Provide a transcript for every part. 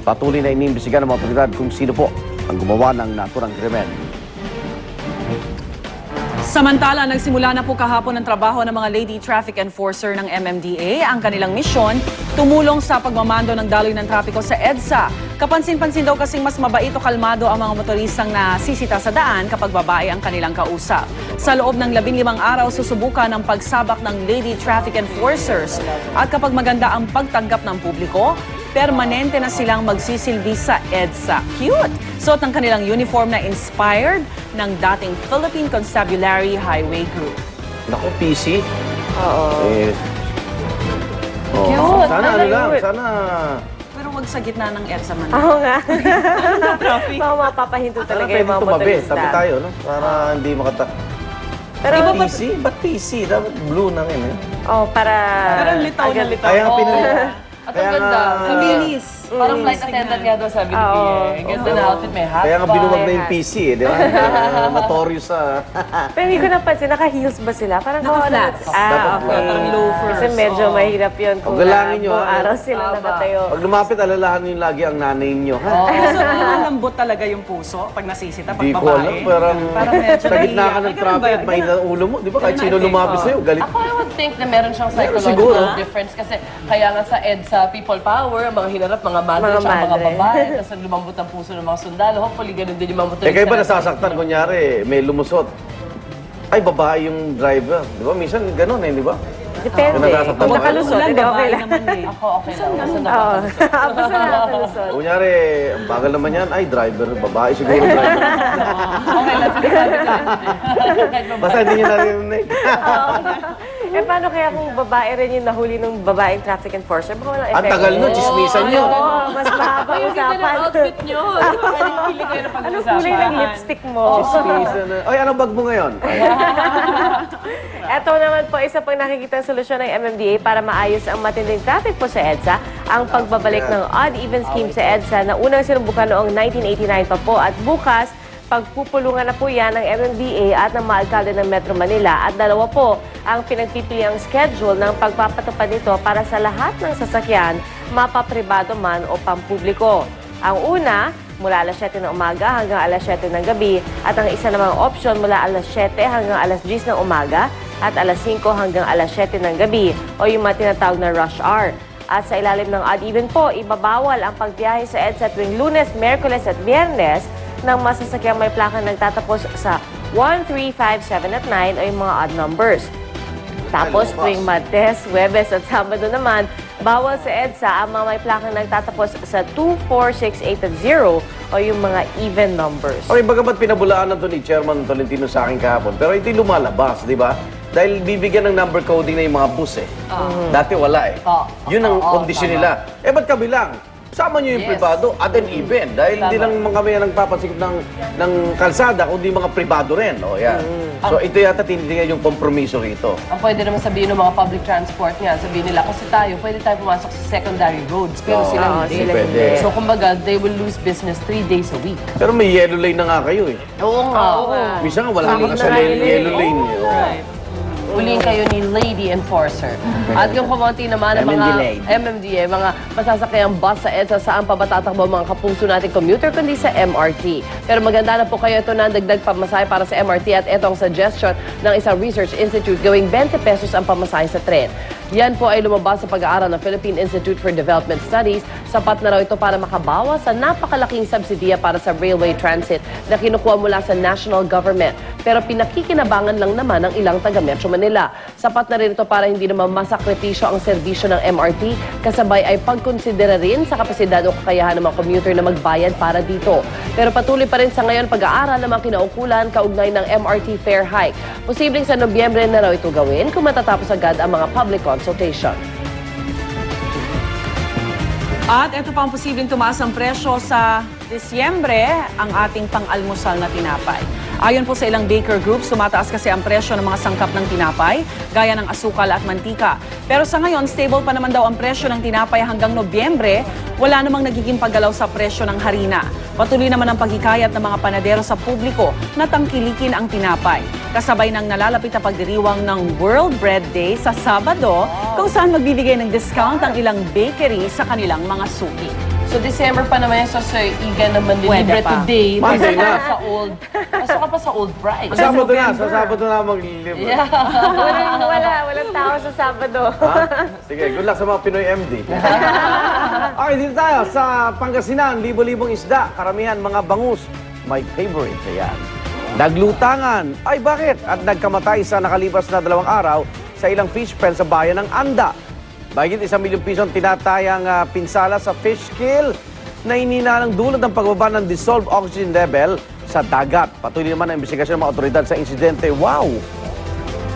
Patuloy na inimbestigahan ng mga otoridad kung sino po ang gumawa ng naturang krimen. Samantala, nagsimula na po kahapon ang trabaho ng mga lady traffic enforcer ng MMDA. Ang kanilang misyon, tumulong sa pagmamando ng daloy ng trapiko sa EDSA. Kapansin-pansin daw kasing mas mabait o kalmado ang mga motoristang nasisita sa daan kapag babae ang kanilang kausap. Sa loob ng 15 araw, susubukan ang pagsabak ng lady traffic enforcers. At kapag maganda ang pagtanggap ng publiko, permanente na silang magsisilbi sa EDSA. Cute! Suot ng kanilang uniform na inspired ng dating Philippine Constabulary Highway Group. Naku, PC. Oo. Cute! Sana ano lang, sana... Pero wag sa gitna ng EDSA man. Oo nga. Traffic. Mga mapapahinto Sana talaga pwede yung mga tumabi. motorista. Tabi tayo, no? Para hindi makata... Pero, PC? Ba't PC? Dapat blue na rin, eh. oh, para... Pero litaw na litaw. Kaya nga pinili. At ang ganda, sa bilis. Parang flight attendant nga daw sabi ni Pierre. Ganda na outfit, may hat Kaya nga pa. binuwag na yung PC, eh. Di ba? Notorious sa... Pero hindi ko napansin, naka-heels ba sila? Parang Naka-flats. Ah, okay. Parang loafers. Kasi medyo mahirap yun kung galangin nyo, buong araw sila nakatayo. Pag lumapit, alalahan nyo lagi ang nanay nyo, ha? So, lambot talaga yung puso pag nasisita, pag Di ko alam, babae. parang medyo sa gitna ka nahiya. ng traffic at mahina ang ulo mo, di ba? Kahit sino lumapit sa'yo, galit. Ako, I would think na meron siyang psychological siguro. difference kasi kaya nga sa EDSA, people power, ang mga hinarap, mga madre, Mga tsaka mga madre. babae, tapos lumambot ang puso ng mga sundalo. Hopefully, ganun din yung mga motorista. Eh, kayo ba nasasaktan, kunyari, may lumusot? Ay, babae yung driver. Di ba? Minsan ganun, eh, di ba? Depende. Nasasaktan Kung ba kayo? nakalusot, hindi okay lang. naman eh. Ako, okay lang. Basta Oo. nakakalusot. Basta nakalusot. Kunyari, ang bagal naman yan, ay, driver, babae siguro driver. Okay lang, sinasabi ko. Kahit babae. Basta hindi nyo narinig. Eh, paano kaya kung babae rin yung nahuli ng babaeng traffic enforcer? Baka walang Ang effect. tagal nun, chismisan nyo. Oo, mas mahaba Ay, yung ganda usapan. ng outfit nyo. Pili kayo na Anong pag-usapan. kulay ng lipstick mo? Chismisan na. Ay, anong bag mo ngayon? Ay, Ito naman po, isa pang nakikitang solusyon ng MMDA para maayos ang matinding traffic po sa EDSA, ang pagbabalik ng odd-even scheme sa EDSA na unang sinubukan noong 1989 pa po at bukas, pagpupulungan na po yan ng MMDA at ng mga alkalde ng Metro Manila at dalawa po ang pinagpipiliang schedule ng pagpapatupad nito para sa lahat ng sasakyan, mapapribado man o pampubliko. Ang una, mula alas 7 ng umaga hanggang alas 7 ng gabi at ang isa namang option mula alas 7 hanggang alas 10 ng umaga at alas 5 hanggang alas 7 ng gabi o yung mga tinatawag na rush hour. At sa ilalim ng odd-even po, ibabawal ang pagbiyahe sa EDSA tuwing Lunes, Miyerkules at Biyernes ng masasakyang may plakang nagtatapos sa 1, 3, 5, 7 at 9 o yung mga odd numbers. Tapos tuwing Martes, Huwebes at Sabado naman, bawal sa EDSA ang mga may plakang nagtatapos sa 2, 4, 6, 8 at 0 o yung mga even numbers. Okay, bagamat pinabulaan na ito ni Chairman Tolentino sa akin kahapon, pero ito'y lumalabas, di ba? Dahil bibigyan ng number coding na yung mga bus eh. Dati wala eh. Yun ang kondisyon nila. Eh, ba't kabilang? Sama nyo yung privado at an even. Dahil hindi lang mga kami ang nagpapasikip ng kalsada, kundi mga privado rin. O, yan. So, ito yata tinitingnan yung kompromiso rito. Ang pwede naman sabihin ng mga public transport nga, sabihin nila, kasi tayo, pwede tayo pumasok sa secondary roads, pero sila hindi. pwede. So, kumbaga, they will lose business 3 days a week. Pero may yellow lane na nga kayo eh. Oo nga. Minsan nga wala nga sa yellow lane. Oh. Uling kayo ni Lady Enforcer. At yung kumonti naman ng mga MMDA, mga masasakayang bus sa EDSA, saan pa ba tatakbo mga kapuso nating commuter, kundi sa MRT. Pero maganda na po kayo ito na dagdag pamasahe para sa MRT at ito ang suggestion ng isang research institute gawing 20 pesos ang pamasahe sa tren. Yan po ay lumabas sa pag-aaral ng Philippine Institute for Development Studies. Sapat na raw ito para makabawas sa napakalaking subsidiya para sa railway transit na kinukuha mula sa national government. Pero pinakikinabangan lang naman ng ilang taga-Metro Manila. Sapat na rin ito para hindi naman masakripisyo ang serbisyo ng MRT, kasabay ay pagkonsidera rin sa kapasidad o kakayahan ng mga commuter na magbayad para dito. Pero patuloy pa rin sa ngayon pag-aaral ng mga kinaukulan kaugnay ng MRT fare hike. Posibleng sa Nobyembre na raw ito gawin kung matatapos agad ang mga public consultation. At ito pa ang posibleng tumaas ang presyo sa Disyembre, ang ating pang-almusal na tinapay. Ayon po sa ilang baker groups, tumataas kasi ang presyo ng mga sangkap ng tinapay, gaya ng asukal at mantika. Pero sa ngayon, stable pa naman daw ang presyo ng tinapay hanggang Nobyembre, wala namang nagiging paggalaw sa presyo ng harina. Patuloy naman ang paghikayat ng mga panadero sa publiko na tangkilikin ang tinapay. Kasabay ng nalalapit na pagdiriwang ng World Bread Day sa Sabado, kung saan magbibigay ng discount ang ilang bakery sa kanilang mga suki. So, December pa naman yung sa Sir Igan naman Pwede libre pa. today. Monday na. Sa old. Pasok ka pa sa old bride. Sa Sabado na maglilibre. Yeah. Walang tao sa Sabado. Ha? Sige, good luck sa mga Pinoy MD. Okay, dito tayo sa Pangasinan, libo-libong isda, karamihan mga bangus. My favorite, ayan. Naglutangan. Ay, bakit? At nagkamatay sa nakalipas na 2 araw sa ilang fish pen sa bayan ng Anda. Bagit 1 milyong piso ang tinatayang pinsala sa fish kill na ininalang dulot ng pagbaba ng dissolved oxygen level sa dagat. Patuloy naman ang investigasyon ng mga otoridad sa insidente. Wow!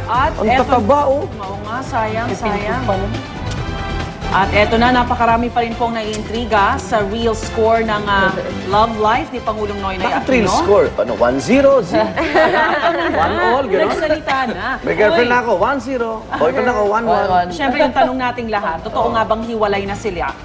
At Ang tataba, oh. Oo nga, sayang. At eto na, napakarami pa rin pong naiintriga sa real score ng love life ni Pangulong Noynoy Bakit real Aquino. score? Ano, 1-0? 1-all, gano'n? Nagsalita na. May girlfriend na ako, 1-0. Boyfriend ako, 1-1. Siyempre yung tanong nating lahat, totoo nga bang hiwalay na sila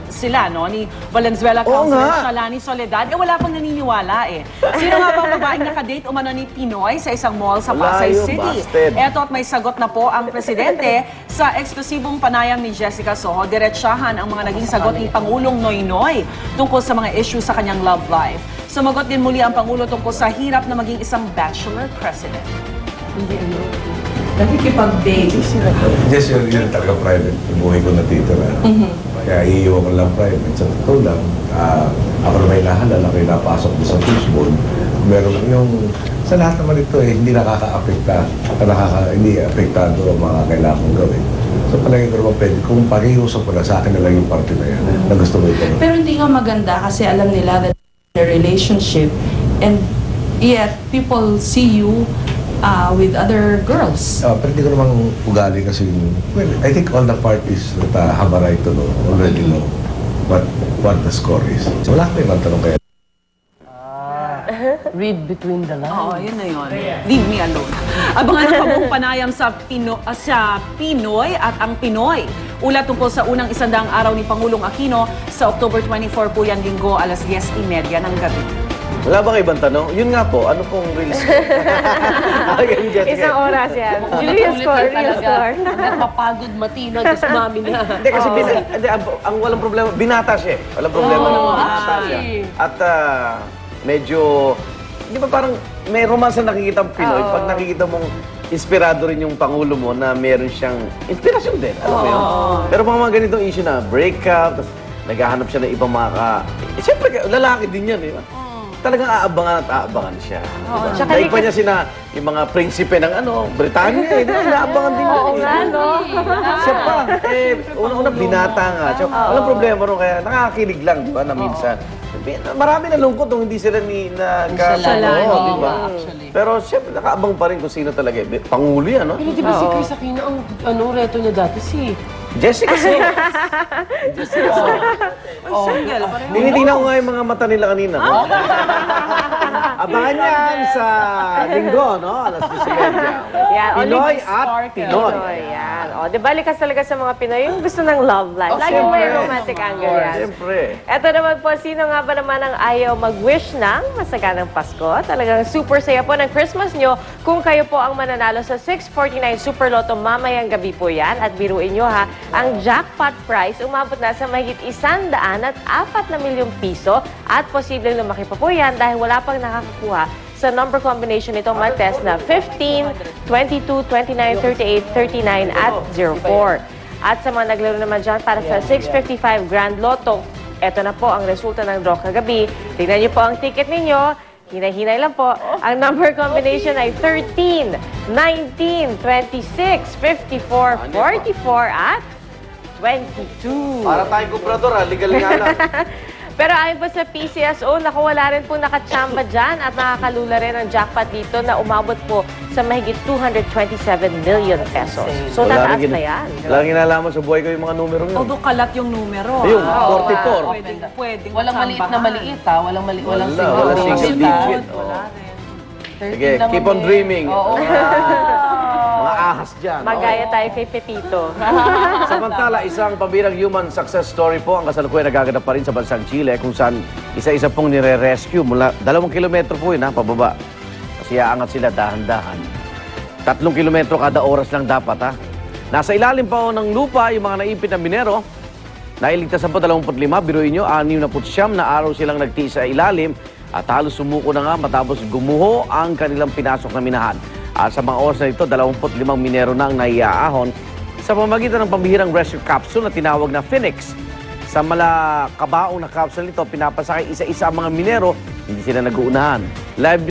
no? Ni Valenzuela Oo Councilor nga. Shalani Soledad? Wala pang naniniwala eh. Sino nga bang babaeng nakadate umano ni Pinoy sa isang mall sa Pasay Wala yun, City? busted. Eto at may sagot na po ang presidente sa eksklusibong panayam ni Jessica Soho. Diretsahan ang mga naging sagot ni Pangulong Noynoy tungkol sa mga issues sa kanyang love life. Sumagot din muli ang Pangulo tungkol sa hirap na maging isang bachelor president. Nakikipag-date. Yes, yun talaga private. Buhay ko na dito na. Kaya iiwan ko lang private. Sa totoo lang, ako na may nahalal, ako yung napasok doon sa fishbowl. Meron yung, sa lahat naman ito hindi nakaka-apekta. Hindi apektado ang mga kailangan kong gawin. So palagi ko naman pwede, kung pag-iusap ko na sa akin na lang yung parte na yan, na gusto mo ito. Pero hindi nga maganda kasi alam nila that the relationship and yet people see you with other girls. Pero hindi ko namang ugali kasi, well, I think all the parties that have a right to know, already know what the score is. So wala kami magtanong kaya. Read between the lines. Oo, yun na yun. Leave me alone. Abangan ang kabuong panayam sa Pinoy at ang Pinoy. Ulat tungkol sa unang 100 araw ni Pangulong Aquino sa October 24 po yan linggo, alas 10:30 ng gabi. Wala bang ibang tanong? Yun nga po, ano pong real score? Isang oras yan. Real score, real score. Napapagod matinag kasi mami na. Hindi kasi ang walang problema, binata siya eh. Walang problema naman. Binata siya. At medyo, di ba parang may romance na nakikita ang Pinoy, pag nakikita mong inspirado rin yung Pangulo mo na meron siyang inspirasyon din. Alam mo yun? Pero mga ganitong issue na breakup, tapos naghahanap siya ng ibang mga siyempre, lalaki din yan, di ba? Talagang aabangan at aabangan siya. Diba? Dahil pa niya yung mga prinsipe ng Britanya eh. Diba? Inaabangan din yan. Oo nga, no? Siya pa. Una-una binata nga. So, walang problema ron. Kaya nakakakilig lang, di ba, na minsan. Marami nalungkot nung hindi sila Shalani, diba? Pero siyempre, nakaabang pa rin kung sino talaga. Pangulo yan, no? Pero di ba si Chris Aquino, ang reto niya dati Jessica Soho. Jessica Soho. Single pa rin. Tinitingnan ko nga yung mga mata nila kanina. Abangan yan sa linggo, no? Alas 10:30. Yeah, Pinoy only at Pinoy. Yan. O, di ba, likas talaga sa mga Pinoy yung gusto ng love life. Laging may romantic angle yan. Siyempre. Eto naman po, sino nga ba naman ang ayaw mag-wish ng masaganang Pasko? Talagang super saya po ng Christmas nyo kung kayo po ang mananalo sa 649 Super Lotto mamayang gabi po yan. At biruin nyo ha, ang jackpot prize umabot na sa mahigit 104 milyong piso at posibleng lumaki pa po yan dahil wala pang nakakakuha sa number combination nitong test na 15, 22, 29, 38, 39 at 04. At sa mga naglaro naman dyan para sa 655 Grand Lotto, eto na po ang resulta ng draw kagabi. Tingnan niyo po ang ticket ninyo. Hinay-hinay lang po. Ang number combination ay 13, 19, 26, 54, 44 at 22. Para tayong kubrador, legal nga lang. Pero ayon po sa PCSO, wala rin po nakachamba dyan at nakakalula rin ang jackpot dito na umabot po sa mahigit 227 million pesos. So, tataas na yan. Wala kinalaman sa buhay ko yung mga numero yun. Although kalat yung numero. Ayun, 44. Pwedeng Walang maliit na maliit ha. Walang Wala, single wala single digit. digit. Wala rin. Sige, keep on dreaming. Mga ahas dyan. Magaya tayo kay Pepito. Samantala, isang pabirang human success story po ang kasalukuyan nagaganap pa rin sa bansang Chile kung saan isa-isa pong nire-rescue mula 2 kilometro po yun pababa. Kasi aangat sila dahan-dahan. 3 kilometro kada oras lang dapat Nasa ilalim pa ng lupa yung mga naipit na minero Nailigtas po 25, biruin nyo, 69 na araw silang nagtiis sa ilalim at halos sumuko na nga matapos gumuho ang kanilang pinasok na minahan. At sa mga oras na ito, 25 minero na ang naiaahon sa pamamagitan ng pambihirang rescue capsule na tinawag na Phoenix. Sa malakabaong na capsule nito, pinapasakay isa-isa ang mga minero, hindi sila nag-uunahan. Live